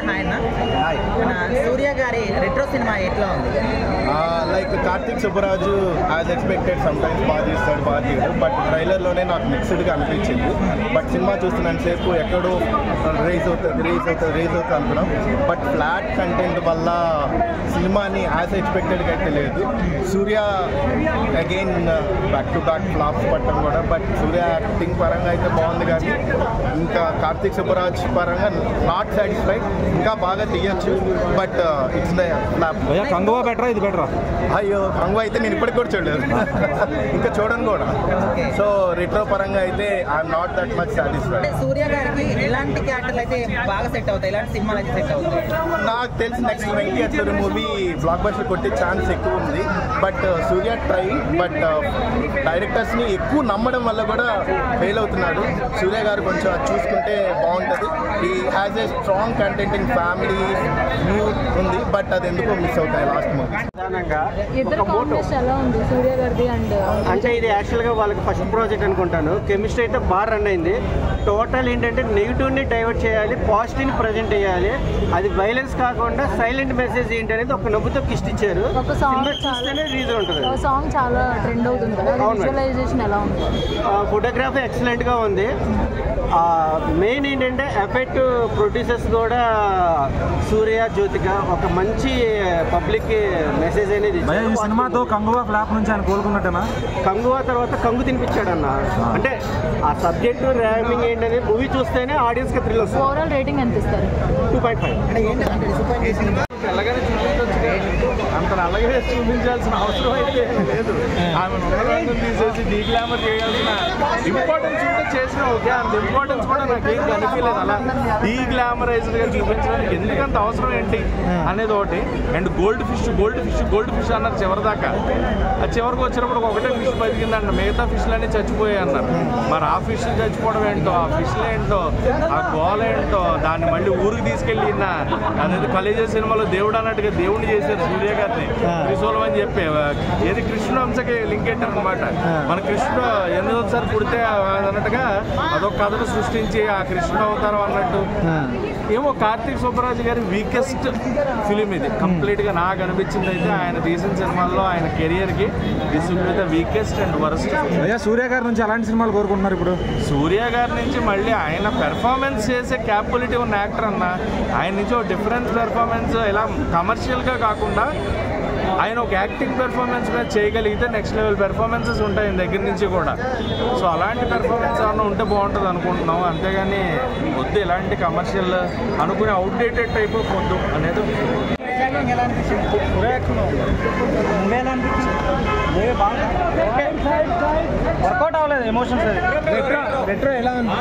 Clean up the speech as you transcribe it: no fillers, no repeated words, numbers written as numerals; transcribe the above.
Hi అన్న. మన సూర్య గారి రెట్రో సినిమా ఎట్లా ఉంది? Like Karthik Subbaraju as expected some times బాగా తీస్తాడు, బాగా తీయడు. బట్ ట్రైలర్లోనే నాకు మిక్స్డ్గా అనిపించింది. బట్ సినిమా చూస్తున్నంత సేపు ఎక్కడో రేస్ అవుతుంది అనుకున్నాం. బట్ ఫ్లాట్ కంటెంట్ వల్ల సినిమాని యాజ్ ఎక్స్పెక్టెడ్గా అయితే లేదు. Surya again back to back flops పట్టడం కూడా. బట్ సూర్య యాక్టింగ్ పరంగా అయితే బాగుంది, కానీ ఇంకా కార్తిక్ సుబ్బరాజ్ పరంగా నాట్ సాటిస్ఫైడ్. ఇంకా బాగా తీయచ్చు, బట్ ఇట్స్ ఫ్లాప్. కంగువా బెటరా ఇది బెటరా? అయ్యో, కంగువా అయితే నేను ఇప్పటికి కూడా చూడలేదు, ఇంకా చూడను కూడా. సో రెట్రో పరంగా అయితే I'm not that much satisfied. Surya గారికి ఎలాంటి క్యారెక్టర్లు అయితే బాగా సెట్ అవుతాయి, ఎలాంటి సినిమాలు అయితే సెట్ అవుతాయి? నాకు తెలిసి next Venky Atluri movie blockbuster కొట్టే ఛాన్స్ ఎక్కువ ఉంది. బట్ సూర్య ట్రై, బట్ డైరెక్టర్స్ని ఎక్కువ నమ్మడం వల్ల కూడా ఫెయిల్ అవుతున్నాడు. సూర్య గారు కొంచెం అది చూసుకుంటే బాగుంటుంది. ఈ has a strong contenting family youth ఉంది, బట్ అది ఎందుకో మిస్ అవుతాయి లాస్ట్ మూవీ. అంటే ఇది యాక్చువల్గా వాళ్ళకి ఫస్ట్ ప్రాజెక్ట్ అనుకుంటాను. కెమిస్ట్రీ అయితే బాగా రన్ అయింది. టోటల్ ఏంటంటే నెగిటివ్ని డైవర్ట్ చేయాలి, పాజిటివ్ని ప్రజెంట్ చేయాలి. అది వైలెన్స్ కాకుండా సైలెంట్ మెసేజ్ ఏంటి అనేది ఒక నవ్వుతో కిస్ట్ ఇచ్చారు. చూస్తేనే రీజన్ ఉంటుంది. సాంగ్ చాలా ట్రెండ్ అవుతుంది కదా, విజువలైజేషన్ ఎలా ఉంది? ఫోటోగ్రఫీ ఎక్సలెంట్గా ఉంది. మెయిన్ ఏంటంటే ఎఫెక్ట్ ప్రొడ్యూసర్స్ కూడా సూర్య జ్యోతిక ఒక మంచి పబ్లిక్ మెసేజ్ అనేది సినిమాతో కంగువా ఫ్లాప్ నుంచి ఆయన కోలుకున్నట్టేనా? కంగువా తర్వాత కంగు తినిపించాడు అన్న. అంటే ఆ సబ్జెక్టు ర్యామింగ్ ఏంటనేది మూవీ చూస్తేనే ఆడియన్స్కి థ్రిల్ వస్తుంది. ఓవరాల్ రేటింగ్ ఎంత ఇస్తారు? 2.5. తెల్లగానే చూపించవచ్చు, అంత నల్లగా చూపించాల్సిన అవసరం అయితే లేదు. ఆమె ఉన్నదాన్ని తీసేసి డీగ్లామర్ చేయాల్సిన ఇంపార్టెన్స్ ఉంటే చేసిన ఓకే, అంత ఇంపార్టెన్స్ కూడా నాకేం కనిపించలేదు. అలా డీగ్లామరైజ్డ్గా చూపించడానికి ఎందుకంత అవసరం ఏంటి అనేది ఒకటి. అండ్ గోల్డ్ ఫిష్ అన్నారు చివరిదాకా. ఆ చివరికి వచ్చినప్పుడు ఒకటే ఫిష్ బతికిందంట, మిగతా ఫిష్లన్నీ చచ్చిపోయాయి అన్నారు. మరి ఆ ఫిష్ చచ్చిపోవడం ఏంటో, ఆ ఫిష్లు ఏంటో, ఆ గోల ఏంటో, దాన్ని మళ్ళీ ఊరికి తీసుకెళ్ళి అనేది కలేజీ సినిమాలో దేవుడు అన్నట్టుగా దేవుడిని చేశారు సూర్య గారిని. త్రిశూలం అని చెప్పి ఏది కృష్ణుడు అంశకి లింక్ పెట్టారు అనమాట. మన కృష్ణుడు ఎనిమిదోసారి పుడితే అన్నట్టుగా అదొక కథను సృష్టించి ఆ కృష్ణుడు అవతారం అన్నట్టు. ఏమో కార్తిక్ సుబ్బరాజు గారి వీకెస్ట్ ఫిలిం ఇది కంప్లీట్గా నాకు అనిపించింది. అయితే ఆయన తీసిన సినిమాల్లో ఆయన కెరియర్కి this will be the weakest and worst. Surya గారి నుంచి అలాంటి సినిమాలు కోరుకుంటున్నారు ఇప్పుడు? సూర్య గారి నుంచి మళ్ళీ ఆయన పెర్ఫార్మెన్స్ చేసే క్యాపబిలిటీ ఉన్న యాక్టర్ అన్న. ఆయన నుంచి ఒక డిఫరెంట్ పెర్ఫార్మెన్స్, ఇలా కమర్షియల్గా కాకుండా ఆయన ఒక యాక్టింగ్ పెర్ఫార్మెన్స్ మీద చేయగలిగితే నెక్స్ట్ లెవెల్ పెర్ఫార్మెన్సెస్ ఉంటాయి ఆయన దగ్గర నుంచి కూడా. సో అలాంటి పెర్ఫార్మెన్స్ ఏమన్నా ఉంటే బాగుంటుంది అనుకుంటున్నాం. అంతేగాని వద్దు ఇలాంటి కమర్షియల్ అనుకునే అవుట్డేటెడ్ టైప్ వద్దు అనేది. వర్కౌట్ అవ్వలేదు ఎమోషన్స్. రెట్రో ఎలా ఉంది?